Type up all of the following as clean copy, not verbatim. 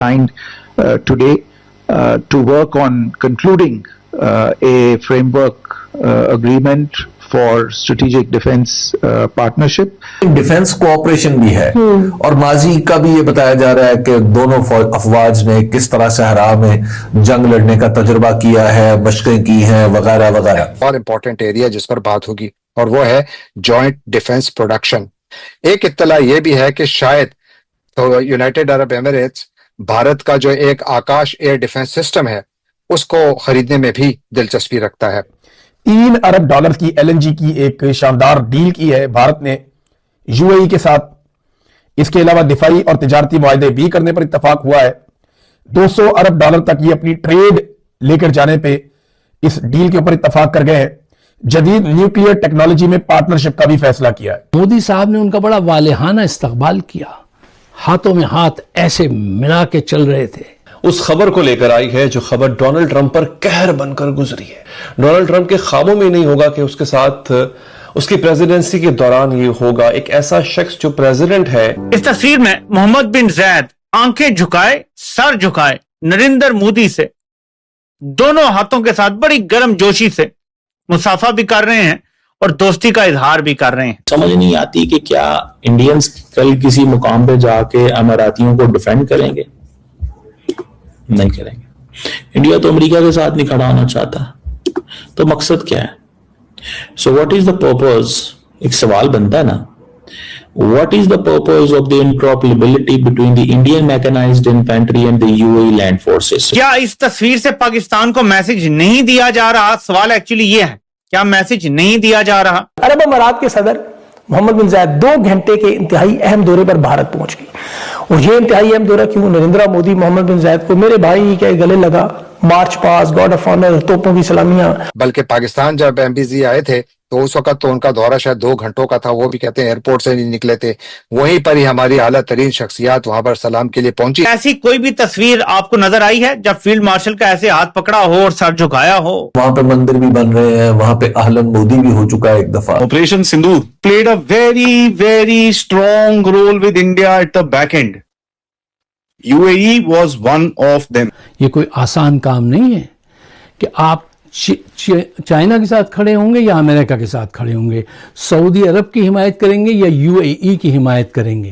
signed today to work on concluding a framework agreement for strategic defense partnership. Defence cooperation भी है और माजी का भी ये बताया जा रहा है कि दोनों अफवाज ने किस तरह सहरा में जंग लड़ने का तजुर्बा किया है, मशकें की हैं वगैरह वगैरह। और इम्पोर्टेंट एरिया जिस पर बात होगी और वो है जॉइंट डिफेंस प्रोडक्शन। एक इत्तला ये भी है कि शायद तो यूनाइटेड अरब एमिरेट्स भारत का जो एक आकाश एयर डिफेंस सिस्टम है उसको खरीदने में भी दिलचस्पी रखता है। $3 अरब की LNG की एक शानदार डील की है भारत ने UAE के साथ। इसके अलावा दिफाई और तिजारती मुआहदे भी करने पर इत्तफाक हुआ है। $200 अरब तक ये अपनी ट्रेड लेकर जाने पे इस डील के ऊपर इत्तफाक कर गए हैं। जदीद न्यूक्लियर टेक्नोलॉजी में पार्टनरशिप का भी फैसला किया है। मोदी साहब ने उनका बड़ा वालेहाना इस्तकबाल किया, हाथों में हाथ ऐसे मिला के चल रहे थे। उस खबर को लेकर आई है जो खबर डोनाल्ड ट्रंप पर कहर बनकर गुजरी है। डोनाल्ड ट्रंप के ख्वाबों में नहीं होगा कि उसके साथ उसकी प्रेसिडेंसी के दौरान ये होगा। एक ऐसा शख्स जो प्रेसिडेंट है। इस तस्वीर में मोहम्मद बिन जायद आंखें झुकाए, सर झुकाए नरेंद्र मोदी से दोनों हाथों के साथ बड़ी गर्म जोशी से मुसाफा भी कर रहे हैं और दोस्ती का इजहार भी कर रहे हैं। समझ नहीं आती कि क्या इंडियंस कल किसी मुकाम पे जाके अमीरातियों को डिफेंड करेंगे? नहीं करेंगे। इंडिया तो अमेरिका के साथ नहीं खड़ा होना चाहता, तो मकसद क्या है? So what is the purpose? एक सवाल बनता है ना, what is the purpose of the interoperability between the Indian mechanised infantry and the UAE land forces? क्या इस तस्वीर से पाकिस्तान को मैसेज नहीं दिया जा रहा? सवाल एक्चुअली ये है, क्या मैसेज नहीं दिया जा रहा? अरब अमारात के सदर मोहम्मद बिन जायद 2 घंटे के इंतहाई अहम दौरे पर भारत पहुंच गए। और ये इंतहाई अहम दौरा क्यों? नरेंद्र मोदी मोहम्मद बिन जायद को मेरे भाई के गले लगा, मार्च पास, गॉड ऑफ ऑनर, तोपों की सलामियां। बल्कि पाकिस्तान जब MBZ आए थे तो उस वक्त तो उनका दौरा शायद 2 घंटों का था, वो भी कहते हैं एयरपोर्ट से नहीं निकले थे। वहीं पर ही हमारी आला तरीन शख्सियात वहां पर सलाम के लिए पहुंची। ऐसी कोई भी तस्वीर आपको नजर आई है जब फील्ड मार्शल का ऐसे हाथ पकड़ा हो और सर झुकाया हो? वहां पे मंदिर भी बन रहे हैं, वहां पे आहलन मोदी भी हो चुका है एक दफा। Operation Sindoor played a very very strong role with India at the back end. UAE was one of them। ये कोई आसान काम नहीं है कि आप चाइना के साथ खड़े होंगे या अमेरिका के साथ खड़े होंगे, सऊदी अरब की हिमायत करेंगे या UAE की हिमायत करेंगे।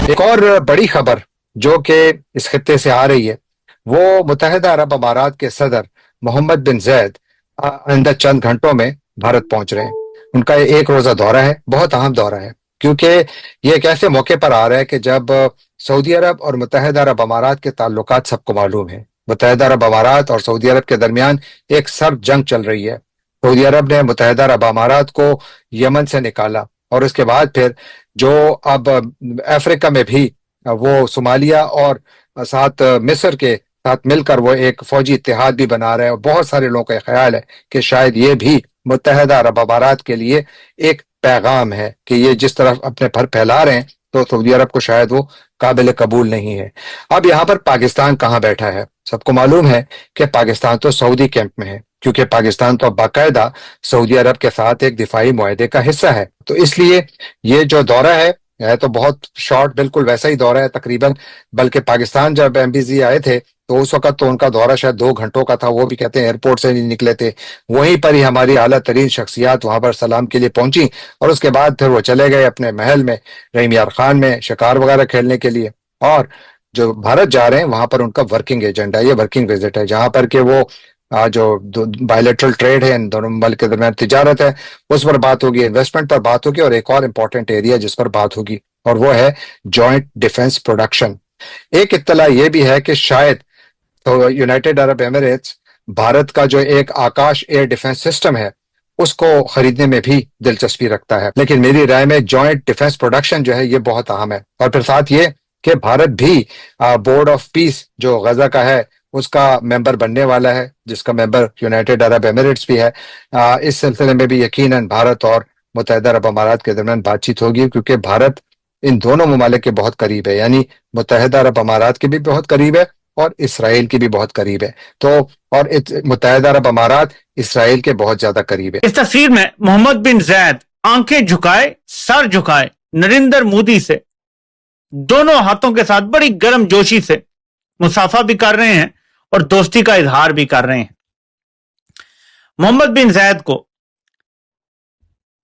एक और बड़ी खबर जो कि इस खित्ते से आ रही है वो मुत्तहिदा अरब अमारात के सदर मोहम्मद बिन जायद आइंदा चंद घंटों में भारत पहुंच रहे हैं। उनका एक रोजा दौरा है, बहुत अहम दौरा है, क्योंकि ये एक ऐसे मौके पर आ रहा है कि जब सऊदी अरब और मुत्तहिदा अरब अमारात के ताल्लुकात सबको मालूम है। मुत्तहिदा अरब अमारात और सऊदी अरब के दरमियान एक सर्द जंग चल रही है। सऊदी अरब ने मुत्तहिदा अरब अमारात को यमन से निकाला और उसके बाद फिर जो अब अफ्रीका में भी वो सोमालिया और साथ मिस्र के साथ मिलकर वो एक फौजी इत्तेहाद भी बना रहे हैं। और बहुत सारे लोगों का ख्याल है कि शायद ये भी मुत्तहिदा अरब अमारात के लिए एक पैगाम है कि ये जिस तरफ अपने फर फैला रहे हैं तो सऊदी अरब को शायद वो काबिल कबूल नहीं है। अब यहाँ पर पाकिस्तान कहाँ बैठा है? सबको मालूम है कि पाकिस्तान तो सऊदी कैंप में है, क्योंकि पाकिस्तान तो बाकायदा सऊदी अरब के साथ एक दिफाई मुआहदे का हिस्सा है। तो इसलिए ये जो दौरा है तो बहुत शॉर्ट, बिल्कुल वैसा ही दौरा है तकरीबन। बल्कि पाकिस्तान जब MBZ आए थे तो उस वक्त तो उनका दौरा शायद 2 घंटों का था, वो भी कहते हैं एयरपोर्ट से नहीं निकले थे। वहीं पर ही हमारी आला तरीन शख्सियात वहां पर सलाम के लिए पहुंची और उसके बाद फिर वो चले गए अपने महल में, रहीम यार खान में, शिकार वगैरह खेलने के लिए। और जो भारत जा रहे हैं वहां पर उनका वर्किंग एजेंडा, ये वर्किंग विजिट है, जहां पर के वो जो बायलैटरल ट्रेड है, इन दोनों मुल्क के दरमियान तिजारत है, उस पर बात होगी, इन्वेस्टमेंट पर बात होगी और एक और इम्पोर्टेंट एरिया जिस पर बात होगी और वो है जॉइंट डिफेंस प्रोडक्शन। एक इत्तला ये भी है कि शायद तो यूनाइटेड अरब एमिरेट्स भारत का जो एक आकाश एयर डिफेंस सिस्टम है उसको खरीदने में भी दिलचस्पी रखता है। लेकिन मेरी राय में जॉइंट डिफेंस प्रोडक्शन जो है ये बहुत अहम है। और फिर साथ ये कि भारत भी बोर्ड ऑफ पीस जो गजा का है उसका मेंबर बनने वाला है, जिसका मेंबर यूनाइटेड अरब एमिरेट्स भी है। इस सिलसिले में भी यकीनन भारत और मुत्तहिदा अरब अमारात के दरमियान बातचीत होगी, क्योंकि भारत इन दोनों ममालिक के बहुत करीब है, यानी मुत्तहिदा अरब अमारात के भी बहुत करीब है और इसराइल की भी बहुत करीब है। तो और मुत्तहिदा अरब अमारात इसराइल के बहुत ज्यादा करीब है। इस तस्वीर में मोहम्मद बिन जायद आंखें झुकाए सर झुकाए नरेंद्र मोदी से दोनों हाथों के साथ बड़ी गर्म जोशी से मुसाफा भी कर रहे हैं और दोस्ती का इजहार भी कर रहे हैं। मोहम्मद बिन जायद को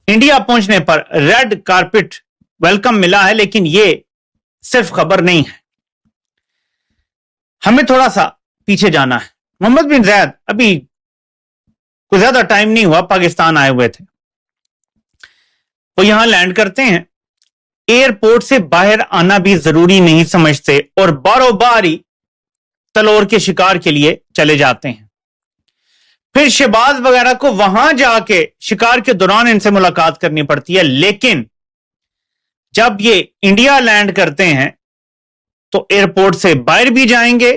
इंडिया पहुंचने पर रेड कारपेट वेलकम मिला है, लेकिन यह सिर्फ खबर नहीं है, हमें थोड़ा सा पीछे जाना है। मोहम्मद बिन जायद अभी कुछ ज्यादा टाइम नहीं हुआ पाकिस्तान आए हुए थे। वो यहां लैंड करते हैं, एयरपोर्ट से बाहर आना भी जरूरी नहीं समझते और बारोबारी तलोर के शिकार के लिए चले जाते हैं। फिर शहबाज वगैरह को वहां जाके शिकार के दौरान इनसे मुलाकात करनी पड़ती है, लेकिन जब ये इंडिया लैंड करते हैं तो एयरपोर्ट से बाहर भी जाएंगे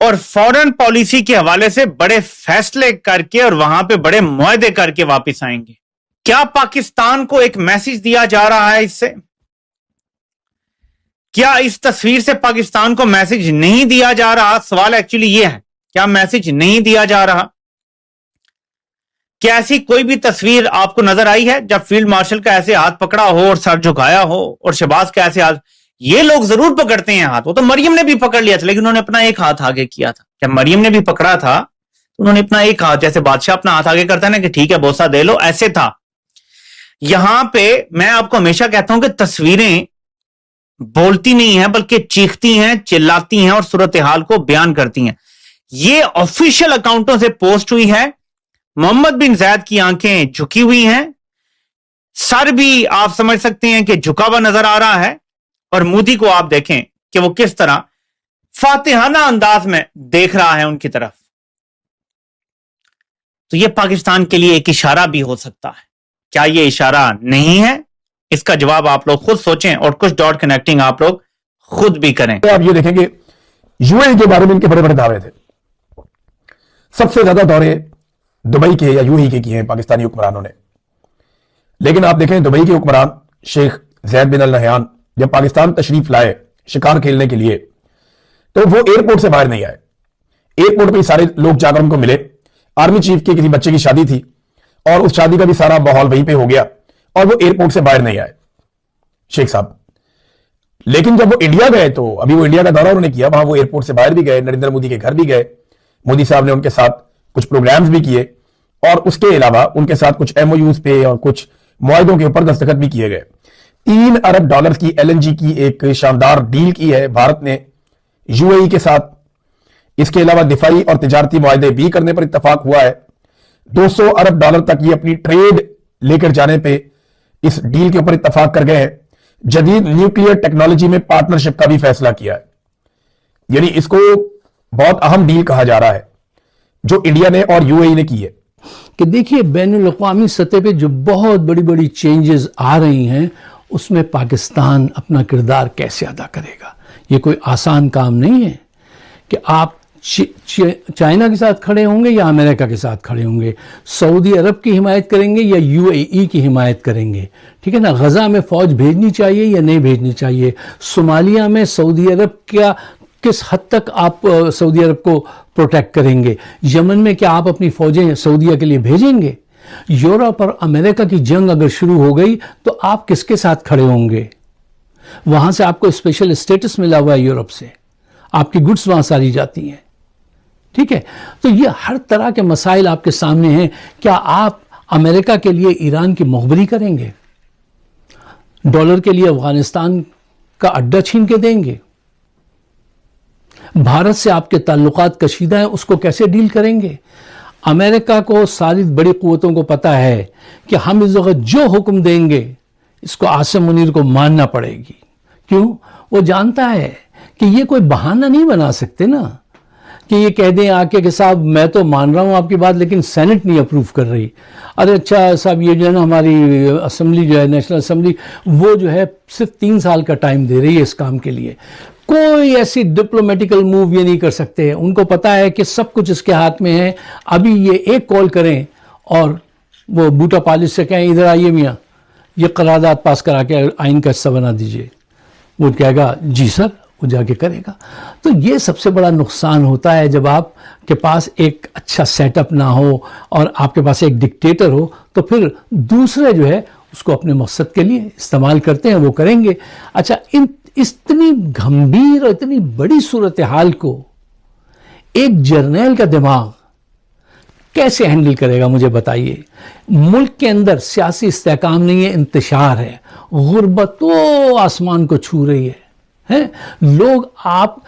और फॉरेन पॉलिसी के हवाले से बड़े फैसले करके और वहां पे बड़े मुआहदे करके वापस आएंगे। क्या पाकिस्तान को एक मैसेज दिया जा रहा है इससे? क्या इस तस्वीर से पाकिस्तान को मैसेज नहीं दिया जा रहा? सवाल एक्चुअली यह है, क्या मैसेज नहीं दिया जा रहा? क्या ऐसी कोई भी तस्वीर आपको नजर आई है जब फील्ड मार्शल का ऐसे हाथ पकड़ा हो और सर झुकाया हो और शहबाज का ऐसे हाथ? ये लोग जरूर पकड़ते हैं हाथ, वो तो मरियम ने भी पकड़ लिया था, लेकिन उन्होंने अपना एक हाथ आगे किया था। जब मरियम ने भी पकड़ा था तो उन्होंने अपना एक हाथ, जैसे बादशाह अपना हाथ आगे करता है ना कि ठीक है बोसा दे लो, ऐसे था। यहां पे मैं आपको हमेशा कहता हूं कि तस्वीरें बोलती नहीं है बल्कि चीखती हैं, चिल्लाती हैं और सूरत हाल को बयान करती हैं। ये ऑफिशियल अकाउंटों से पोस्ट हुई है। मोहम्मद बिन जायद की आंखें झुकी हुई हैं, सर भी आप समझ सकते हैं कि झुका हुआ नजर आ रहा है, और मोदी को आप देखें कि वो किस तरह फातिहाना अंदाज में देख रहा है उनकी तरफ। तो यह पाकिस्तान के लिए एक इशारा भी हो सकता है। क्या यह इशारा नहीं है? इसका जवाब आप लोग खुद सोचें और कुछ डॉट कनेक्टिंग आप लोग खुद भी करें। आप ये देखेंगे यूएई के बारे में इनके बड़े बड़े दावे थे। सबसे ज्यादा दौरे दुबई के या यूएई के किए हैं पाकिस्तानी हुक्मरानों ने। लेकिन आप देखें दुबई के हुक्मरान शेख जैद बिन अल नहयान जब पाकिस्तान तशरीफ लाए शिकार खेलने के लिए, तो वो एयरपोर्ट से बाहर नहीं आए। एयरपोर्ट पे सारे लोग जाकर उनको मिले। आर्मी चीफ के किसी बच्चे की शादी थी और उस शादी का भी सारा माहौल वहीं पे हो गया और वो एयरपोर्ट से बाहर नहीं आए शेख साहब। लेकिन जब वो इंडिया गए तो अभी वो इंडिया का दौरा उन्होंने किया, वहां वो एयरपोर्ट से बाहर भी गए, नरेंद्र मोदी के घर भी गए, मोदी साहब ने उनके साथ कुछ प्रोग्राम्स भी किए और उसके अलावा उनके साथ कुछ एमओयूज पे और कुछ मुआहदों के ऊपर दस्तखत भी किए गए। $3 अरब की एलएनजी की एक शानदार डील की है भारत ने यूएई के साथ। इसके अलावा दिफाई और तिजारती मुआहदे भी करने पर इत्तेफाक हुआ है। $200 अरब तक ये अपनी ट्रेड लेकर जाने पे इस डील के ऊपर इत्तेफाक कर गए हैं। जदीद न्यूक्लियर टेक्नोलॉजी में पार्टनरशिप का भी फैसला किया है। यानी इसको बहुत अहम डील कहा जा रहा है जो इंडिया ने और यूएई ने की है। कि देखिए बैनुल-अक़वामी सतह पे जो बहुत बड़ी बड़ी चेंजेस आ रही हैं उसमें पाकिस्तान अपना किरदार कैसे अदा करेगा। ये कोई आसान काम नहीं है कि आप चाइना के साथ खड़े होंगे या अमेरिका के साथ खड़े होंगे, सऊदी अरब की हिमायत करेंगे या यूएई की हिमायत करेंगे, ठीक है ना। गजा में फौज भेजनी चाहिए या नहीं भेजनी चाहिए, सोमालिया में सऊदी अरब क्या किस हद तक आप सऊदी अरब को प्रोटेक्ट करेंगे, यमन में क्या आप अपनी फौजें सऊदीया के लिए भेजेंगे, यूरोप और अमेरिका की जंग अगर शुरू हो गई तो आप किसके साथ खड़े होंगे। वहां से आपको स्पेशल स्टेटस मिला हुआ है यूरोप से, आपकी गुड्स वहां सारी जाती हैं, ठीक है। तो ये हर तरह के मसाइल आपके सामने हैं। क्या आप अमेरिका के लिए ईरान की मुखबरी करेंगे, डॉलर के लिए अफगानिस्तान का अड्डा छीन के देंगे, भारत से आपके ताल्लुकात कशीदा हैं उसको कैसे डील करेंगे। अमेरिका को सारी बड़ी कुव्वतों को पता है कि हम इस वक्त जो हुक्म देंगे इसको आसिम मुनीर को मानना पड़ेगी। क्यों? वो जानता है कि ये कोई बहाना नहीं बना सकते ना कि ये कह दें आके कि साहब मैं तो मान रहा हूं आपकी बात लेकिन सेनेट नहीं अप्रूव कर रही। अरे अच्छा साहब ये जो है ना हमारी असेंबली जो है नेशनल असेंबली वो जो है सिर्फ 3 साल का टाइम दे रही है इस काम के लिए। कोई ऐसी डिप्लोमेटिकल मूव ये नहीं कर सकते। उनको पता है कि सब कुछ इसके हाथ में है। अभी ये एक कॉल करें और वो बूटा पालिश से कहें इधर आइए मियाँ ये करारदाद पास करा के आइन का हिस्सा बना दीजिए, वो कहेगा जी सर, वो जाके करेगा। तो ये सबसे बड़ा नुकसान होता है जब आपके पास एक अच्छा सेटअप ना हो और आपके पास एक डिक्टेटर हो, तो फिर दूसरे जो है उसको अपने मकसद के लिए इस्तेमाल करते हैं, वो करेंगे। अच्छा, इतनी गंभीर और इतनी बड़ी सूरत हाल को एक जर्नैल का दिमाग कैसे हैंडल करेगा, मुझे बताइए। मुल्क के अंदर सियासी इस्तेहकाम नहीं है, इंतशार है, गुर्बत तो आसमान को छू रही है? लोग आप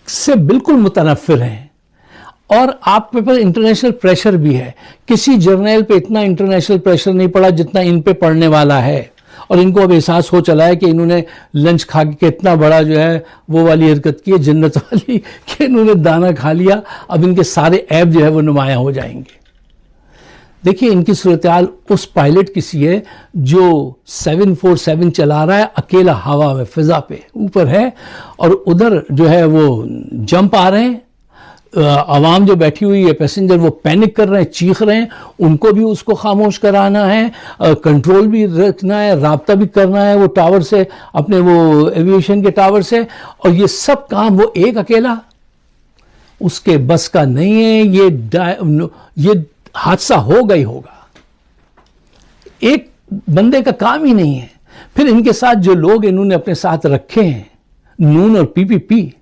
से बिल्कुल मुतनफ़िर हैं और आप पे इंटरनेशनल प्रेशर भी है। किसी जर्नल पे इतना इंटरनेशनल प्रेशर नहीं पड़ा जितना इन पे पड़ने वाला है, और इनको अब एहसास हो चला है कि इन्होंने लंच खा के इतना बड़ा जो है वो वाली हरकत की है, जन्नत वाली, कि इन्होंने दाना खा लिया, अब इनके सारे ऐब जो है वो नुमाया हो जाएंगे। देखिए, इनकी सूरत हाल उस पायलट की सी है जो 747 चला रहा है, अकेला हवा में, फिजा पे ऊपर है, और उधर जो है वो जंप आ रहे हैं, आवाम जो बैठी हुई है, पैसेंजर, वो पैनिक कर रहे हैं, चीख रहे हैं, उनको भी उसको खामोश कराना है, कंट्रोल भी रखना है, राब्ता भी करना है वो टावर से, अपने वो एविएशन के टावर से, और ये सब काम वो एक अकेला, उसके बस का नहीं है। ये हादसा होगा ही होगा, एक बंदे का काम ही नहीं है। फिर इनके साथ जो लोग इन्होंने अपने साथ रखे हैं, नून और पीपीपी,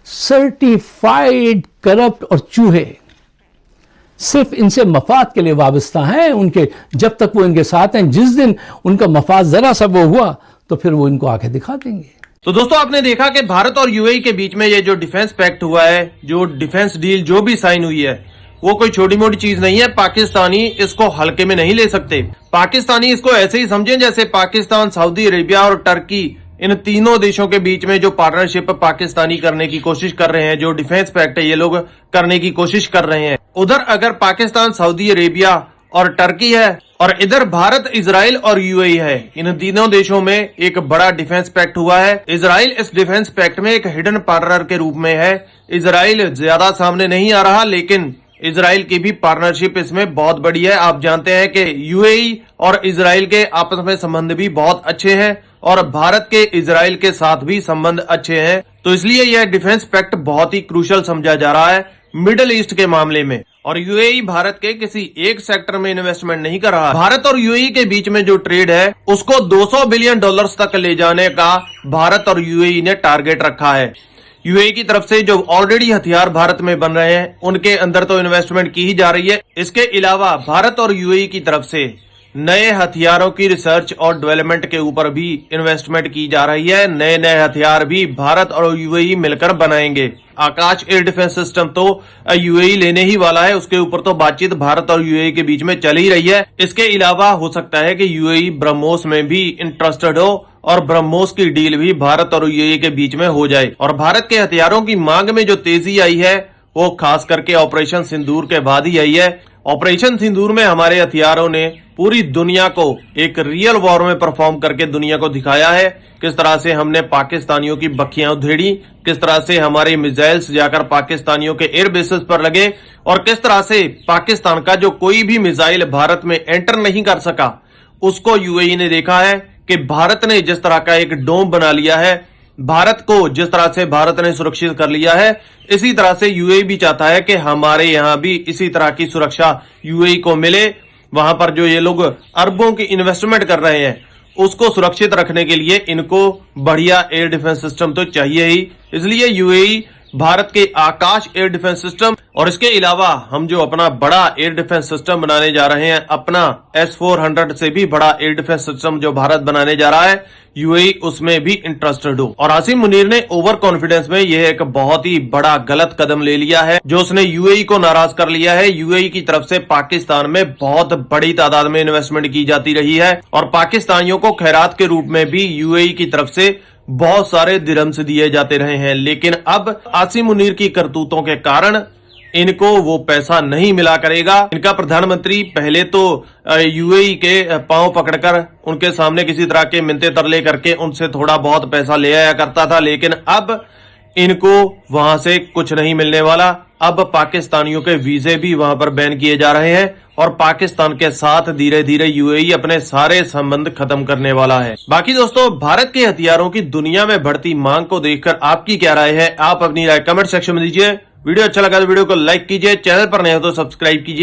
सर्टिफाइड करप्ट और चूहे, सिर्फ इनसे मफाद के लिए वाबस्ता हैं उनके, जब तक वो इनके साथ हैं। जिस दिन उनका मफाद जरा सा वो हुआ तो फिर वो इनको आके दिखा देंगे। तो दोस्तों, आपने देखा कि भारत और यूएई के बीच में ये जो डिफेंस पैक्ट हुआ है, जो डिफेंस डील जो भी साइन हुई है, वो कोई छोटी मोटी चीज नहीं है। पाकिस्तानी इसको हल्के में नहीं ले सकते। पाकिस्तानी इसको ऐसे ही समझें जैसे पाकिस्तान, सऊदी अरेबिया और टर्की, इन तीनों देशों के बीच में जो पार्टनरशिप पाकिस्तानी करने की कोशिश कर रहे हैं, जो डिफेंस पैक्ट है ये लोग करने की कोशिश कर रहे हैं। उधर अगर पाकिस्तान, सऊदी अरेबिया और टर्की है, और इधर भारत, इजराइल और यूएई है, इन तीनों देशों में एक बड़ा डिफेंस पैक्ट हुआ है। इजराइल इस डिफेंस पैक्ट में एक हिडन पार्टनर के रूप में है। इजराइल ज्यादा सामने नहीं आ रहा, लेकिन इजराइल की भी पार्टनरशिप इसमें बहुत बड़ी है। आप जानते हैं कि यूएई और इजराइल के आपस में संबंध भी बहुत अच्छे हैं, और भारत के इजराइल के साथ भी संबंध अच्छे हैं। तो इसलिए यह डिफेंस पैक्ट बहुत ही क्रूशल समझा जा रहा है मिडिल ईस्ट के मामले में। और यूएई भारत के किसी एक सेक्टर में इन्वेस्टमेंट नहीं कर रहा। भारत और यूएई के बीच में जो ट्रेड है उसको $200 बिलियन तक ले जाने का भारत और यूएई ने टारगेट रखा है। यूएई की तरफ से जो ऑलरेडी हथियार भारत में बन रहे हैं उनके अंदर तो इन्वेस्टमेंट की ही जा रही है। इसके अलावा भारत और यूएई की तरफ से नए हथियारों की रिसर्च और डेवलपमेंट के ऊपर भी इन्वेस्टमेंट की जा रही है। नए नए हथियार भी भारत और यूएई मिलकर बनाएंगे। आकाश एयर डिफेंस सिस्टम तो यूएई लेने ही वाला है, उसके ऊपर तो बातचीत भारत और यूएई के बीच में चल ही रही है। इसके अलावा हो सकता है कि यूएई ब्रह्मोस में भी इंटरेस्टेड हो और ब्रह्मोस की डील भी भारत और यूएई के बीच में हो जाए। और भारत के हथियारों की मांग में जो तेजी आई है वो खास करके ऑपरेशन सिंदूर के बाद ही आई है। ऑपरेशन सिंदूर में हमारे हथियारों ने पूरी दुनिया को एक रियल वॉर में परफॉर्म करके दुनिया को दिखाया है किस तरह से हमने पाकिस्तानियों की बखियां उधेड़ी, किस तरह से हमारे मिसाइल्स जाकर पाकिस्तानियों के एयर बेसेस पर लगे, और किस तरह से पाकिस्तान का जो कोई भी मिसाइल भारत में एंटर नहीं कर सका उसको यूएई ने देखा है कि भारत ने जिस तरह का एक डोम बना लिया है, भारत को जिस तरह से भारत ने सुरक्षित कर लिया है, इसी तरह से यूएई भी चाहता है कि हमारे यहां भी इसी तरह की सुरक्षा यूएई को मिले। वहां पर जो ये लोग अरबों की इन्वेस्टमेंट कर रहे हैं उसको सुरक्षित रखने के लिए इनको बढ़िया एयर डिफेंस सिस्टम तो चाहिए ही। इसलिए यूएई भारत के आकाश एयर डिफेंस सिस्टम और इसके अलावा हम जो अपना बड़ा एयर डिफेंस सिस्टम बनाने जा रहे हैं, अपना S-400 से भी बड़ा एयर डिफेंस सिस्टम जो भारत बनाने जा रहा है, यूएई उसमें भी इंटरेस्टेड हो। और आसिम मुनीर ने ओवर कॉन्फिडेंस में यह एक बहुत ही बड़ा गलत कदम ले लिया है जो उसने यूएई को नाराज कर लिया है। यूएई की तरफ से पाकिस्तान में बहुत बड़ी तादाद में इन्वेस्टमेंट की जाती रही है और पाकिस्तानियों को खैरात के रूप में भी यूएई की तरफ से बहुत सारे दिरहम्स दिए जाते रहे हैं। लेकिन अब आसिम मुनीर की करतूतों के कारण इनको वो पैसा नहीं मिला करेगा। इनका प्रधानमंत्री पहले तो यूएई के पांव पकड़कर उनके सामने किसी तरह के मिन्नते तरले करके उनसे थोड़ा बहुत पैसा ले आया करता था, लेकिन अब इनको वहां से कुछ नहीं मिलने वाला। अब पाकिस्तानियों के वीजे भी वहां पर बैन किए जा रहे हैं और पाकिस्तान के साथ धीरे धीरे यूएई अपने सारे संबंध खत्म करने वाला है। बाकी दोस्तों, भारत के हथियारों की दुनिया में बढ़ती मांग को देखकर आपकी क्या राय है? आप अपनी राय कमेंट सेक्शन में दीजिए। वीडियो अच्छा लगा तो वीडियो को लाइक कीजिए, चैनल पर नए हो तो सब्सक्राइब कीजिए।